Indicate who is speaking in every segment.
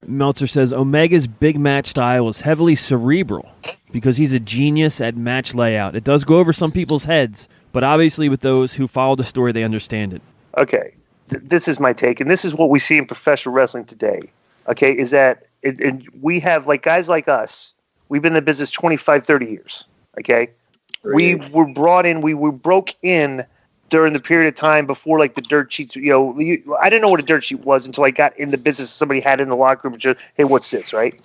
Speaker 1: Meltzer says Omega's big match style is heavily cerebral because he's a genius at match layout. It does go over some people's heads, but obviously with those who follow the story, they understand it.
Speaker 2: Okay, this is my take, and this is what we see in professional wrestling today. Okay, is that we have like guys like us. We've been in the business 25, 30 years. Okay, we were brought in. We were broke in during the period of time before like the dirt sheets. You know, I didn't know what a dirt sheet was until I got in the business. Somebody had it in the locker room. Just, hey, what's this, right?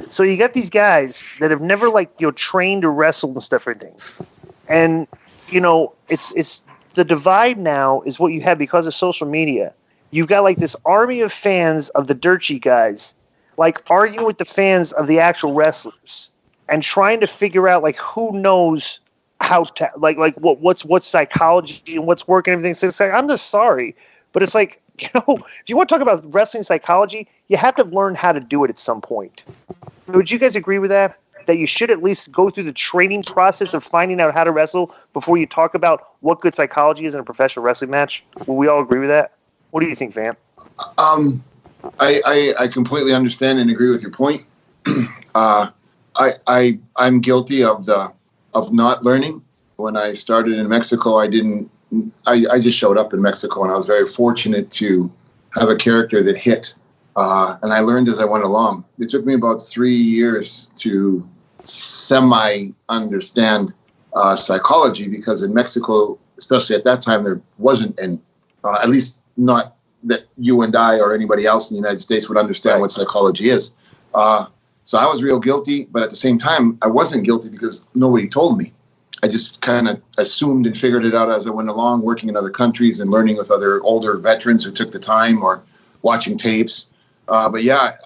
Speaker 2: So you got these guys that have never trained or wrestled and stuff, everything, and it's the divide now is what you have because of social media. You've got like this army of fans of the dirt sheet guys, like arguing with the fans of the actual wrestlers and trying to figure out like who knows how to what's psychology and what's working and everything. So it's like, I'm just sorry, but it's like, if you want to talk about wrestling psychology, you have to learn how to do it at some point. Would you guys agree with that? That you should at least go through the training process of finding out how to wrestle before you talk about what good psychology is in a professional wrestling match? Will we all agree with that? What do you think, Vamp?
Speaker 3: I completely understand and agree with your point. I'm guilty of not learning. When I started in Mexico, I just showed up in Mexico, and I was very fortunate to have a character that hit. And I learned as I went along. It took me about 3 years to semi-understand psychology, because in Mexico, especially at that time, there wasn't any, at least not that you and I or anybody else in the United States would understand what psychology is. So I was real guilty, but at the same time, I wasn't guilty because nobody told me. I just kind of assumed and figured it out as I went along, working in other countries and learning with other older veterans who took the time, or watching tapes. But yeah,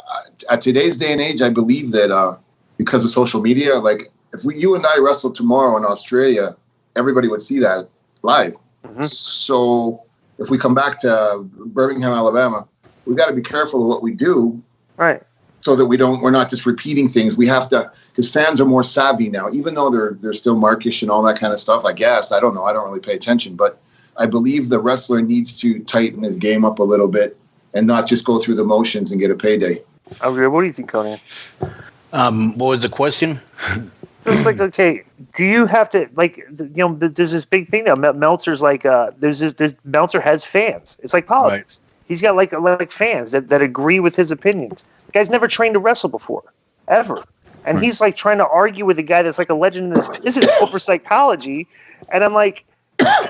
Speaker 3: at today's day and age, I believe that because of social media, like if you and I wrestled tomorrow in Australia, everybody would see that live. Mm-hmm. So if we come back to Birmingham, Alabama, we got to be careful of what we do,
Speaker 2: right?
Speaker 3: So that we're not just repeating things. We have to, because fans are more savvy now, even though they're still markish and all that kind of stuff. I guess I don't know. I don't really pay attention, but I believe the wrestler needs to tighten his game up a little bit and not just go through the motions and get a payday.
Speaker 2: Okay, what do you think, Konnan?
Speaker 4: What was the question?
Speaker 2: It's like, okay, do you have to, there's this big thing now. Meltzer's like, Meltzer has fans. It's like politics. Right. He's got like fans that agree with his opinions. The guy's never trained to wrestle before, ever. And he's like trying to argue with a guy that's like a legend in this business over psychology. And I'm like,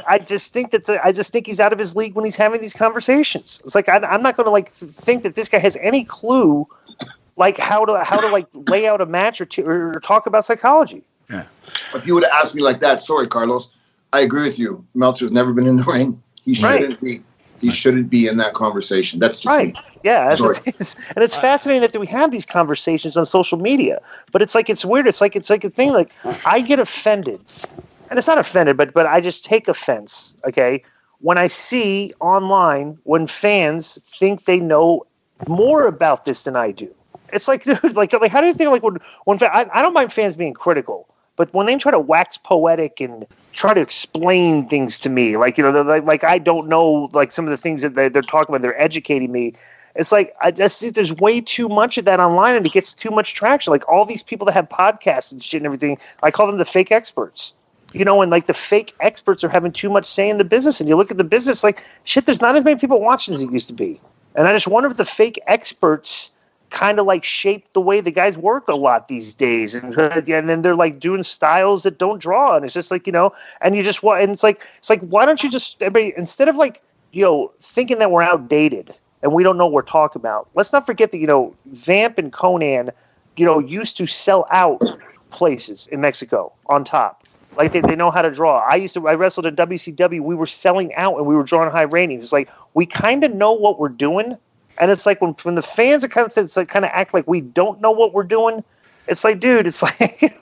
Speaker 2: I just think he's out of his league when he's having these conversations. It's like I'm not going to think that this guy has any clue like how to lay out a match or talk about psychology.
Speaker 3: Yeah. If you would have asked me like that, sorry, Carlos, I agree with you. Meltzer's never been in the ring. He shouldn't be. He shouldn't be in that conversation. That's just
Speaker 2: right. Me. Yeah, and it's fascinating that we have these conversations on social media. But it's weird. It's like a thing. Like I get offended. And it's not offended, but I just take offense, okay, when I see online when fans think they know more about this than I do. It's like, dude, like how do you think when I don't mind fans being critical, but when they try to wax poetic and try to explain things to me, like I don't know like some of the things that they're talking about, they're educating me. It's like I just think there's way too much of that online, and it gets too much traction. Like all these people that have podcasts and shit and everything, I call them the fake experts. And like the fake experts are having too much say in the business. And you look at the business, like, shit, there's not as many people watching as it used to be. And I just wonder if the fake experts kind of like shape the way the guys work a lot these days. And then they're like doing styles that don't draw. And it's just like, and you just want, and it's like, why don't you just, everybody, instead of like, thinking that we're outdated and we don't know what we're talking about, let's not forget that, Vamp and Konnan, used to sell out places in Mexico on top. Like they know how to draw. I wrestled in WCW. We were selling out and we were drawing high ratings. It's like we kind of know what we're doing, and it's like when the fans are kind of act like we don't know what we're doing. It's like, dude, it's like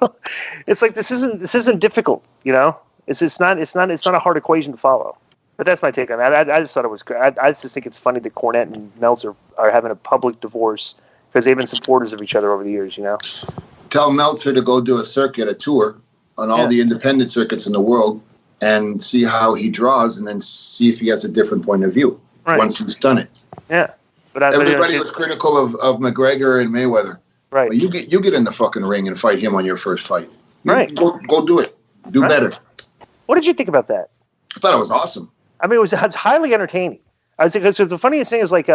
Speaker 2: it's like this isn't difficult. It's not a hard equation to follow. But that's my take on that. I just thought it was great. I just think it's funny that Cornette and Meltzer are having a public divorce because they've been supporters of each other over the years.
Speaker 3: Tell Meltzer to go do a tour on all the independent circuits in the world and see how he draws, and then see if he has a different point of view once he's done it.
Speaker 2: Yeah. But
Speaker 3: everybody was critical of McGregor and Mayweather.
Speaker 2: Right.
Speaker 3: Well, you get in the fucking ring and fight him on your first fight.
Speaker 2: Right.
Speaker 3: Go do it. Do better.
Speaker 2: What did you think about that?
Speaker 3: I thought it was awesome.
Speaker 2: I mean, it's highly entertaining. I was because the funniest thing is like,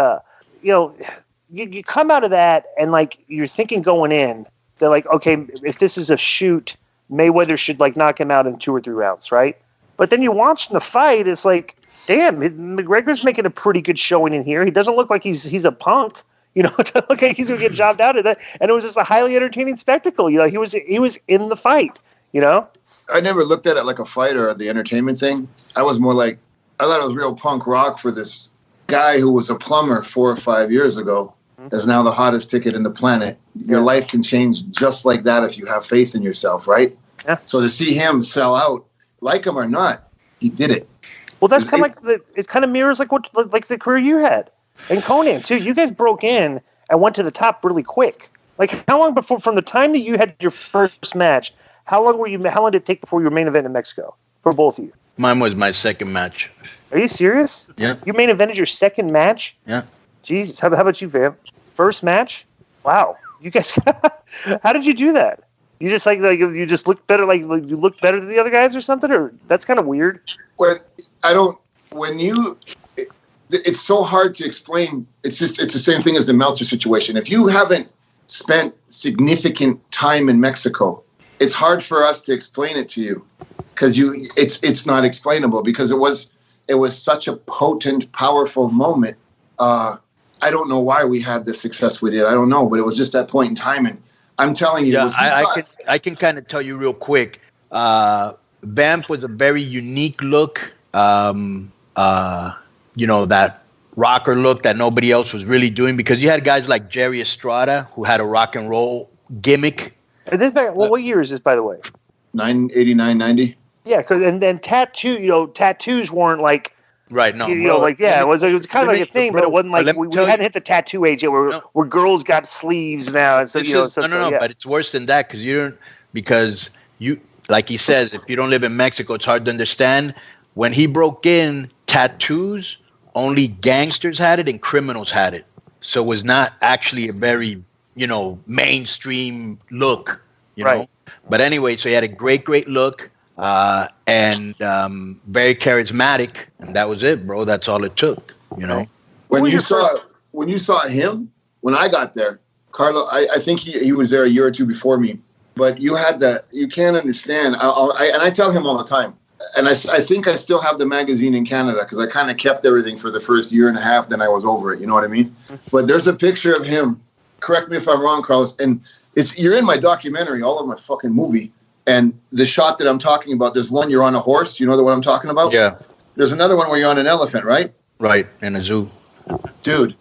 Speaker 2: you come out of that and like you're thinking going in, they're like, okay, if this is a shoot, Mayweather should like knock him out in 2 or 3 rounds, right? But then you watch the fight, it's like, damn, McGregor's making a pretty good showing in here. He doesn't look like he's a punk. It doesn't look like he's gonna get jobbed out of it. And it was just a highly entertaining spectacle. He was in the fight.
Speaker 3: I never looked at it like a fight or the entertainment thing. I was more like, I thought it was real punk rock for this guy who was a plumber 4 or 5 years ago is now the hottest ticket in the planet. Your life can change just like that if you have faith in yourself, right? Yeah. So to see him sell out, like him or not, he did it.
Speaker 2: Well, that's kind of like it kind of mirrors like the career you had, and Konnan too. You guys broke in and went to the top really quick. Like how long before from the time that you had your first match? How long did it take before your main event in Mexico for both of you?
Speaker 4: Mine was my second match.
Speaker 2: Are you serious?
Speaker 4: Yeah.
Speaker 2: You main evented your second match?
Speaker 4: Yeah.
Speaker 2: Jesus, how about you, Vamp? First match? Wow. You guys, how did you do that? You just like you just look better, like you look better than the other guys or something, or that's kind of weird.
Speaker 3: It's so hard to explain. It's the same thing as the Meltzer situation. If you haven't spent significant time in Mexico, it's hard for us to explain it to you because it's not explainable because it was such a potent, powerful moment. I don't know why we had the success we did. I don't know, but it was just that point in time. And I'm telling you,
Speaker 4: I can kind of tell you real quick. Vamp was a very unique look. That rocker look that nobody else was really doing because you had guys like Jerry Estrada who had a rock and roll gimmick.
Speaker 2: What year is this, by the way?
Speaker 3: 89, 90.
Speaker 2: Yeah, and then tattoos weren't like.
Speaker 4: Right, no.
Speaker 2: It was kind of like a thing, but it wasn't like we hadn't hit the tattoo age yet where girls got sleeves now. And so,
Speaker 4: but it's worse than that because you, like he says, if you don't live in Mexico, it's hard to understand. When he broke in, tattoos, only gangsters had it and criminals had it. So it was not actually a very, mainstream look, you know. But anyway, so he had a great look. And very charismatic, and that was it, bro. That's all it took,
Speaker 3: When you saw him, when I got there, Carlo, I think he was there a year or two before me, but you can't understand. I tell him all the time, and I think I still have the magazine in Canada because I kind of kept everything for the first year and a half. Then I was over it. You know what I mean? But there's a picture of him. Correct me if I'm wrong, Carlos. And you're in my documentary, all of my fucking movie. And the shot that I'm talking about, there's one you're on a horse. You know the one I'm talking about?
Speaker 4: Yeah.
Speaker 3: There's another one where you're on an elephant, right?
Speaker 4: Right, in a zoo.
Speaker 3: Dude,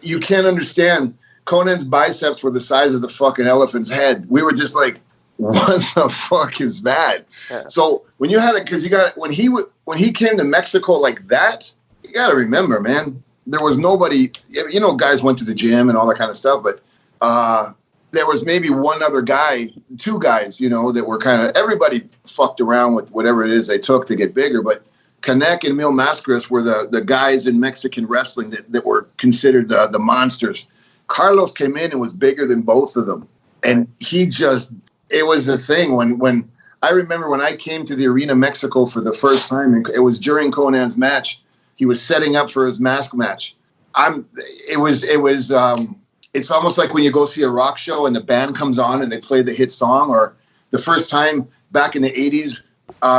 Speaker 3: you can't understand. Konnan's biceps were the size of the fucking elephant's head. We were just like, what the fuck is that? Yeah. So when you had it, because when he came to Mexico like that, you got to remember, man, there was nobody. Guys went to the gym and all that kind of stuff, but. There was maybe one other guy, two guys, that were kind of, everybody fucked around with whatever it is they took to get bigger. But Canek and Mil Mascaras were the guys in Mexican wrestling that were considered the monsters. Carlos came in and was bigger than both of them. And it was a thing when I remember when I came to the Arena Mexico for the first time, and it was during Konnan's match. He was setting up for his mask match. It's almost like when you go see a rock show and the band comes on and they play the hit song, or the first time back in the 80s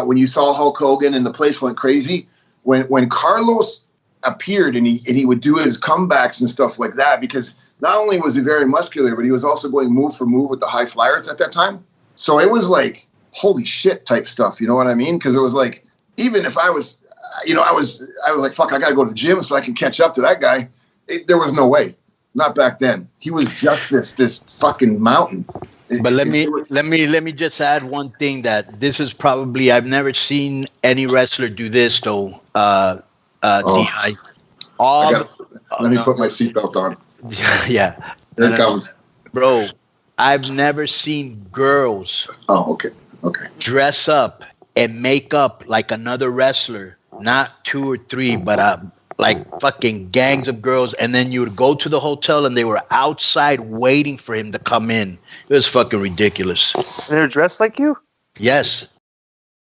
Speaker 3: when you saw Hulk Hogan and the place went crazy. When Carlos appeared and he would do his comebacks and stuff like that, because not only was he very muscular, but he was also going move for move with the high flyers at that time. So it was like, holy shit type stuff. You know what I mean? Because it was like, even if I was like, fuck, I got to go to the gym so I can catch up to that guy. There was no way. Not back then. He was just this fucking mountain.
Speaker 4: But let me just add one thing that this is probably, I've never seen any wrestler do this though. Di.
Speaker 3: Let me put my seatbelt on.
Speaker 4: Yeah.
Speaker 3: Here it comes.
Speaker 4: Bro, I've never seen girls
Speaker 3: okay.
Speaker 4: dress up and make up like another wrestler. Not 2 or 3, but like fucking gangs of girls, and then you would go to the hotel and they were outside waiting for him to come in. It was fucking ridiculous.
Speaker 2: They're dressed like you?
Speaker 4: Yes.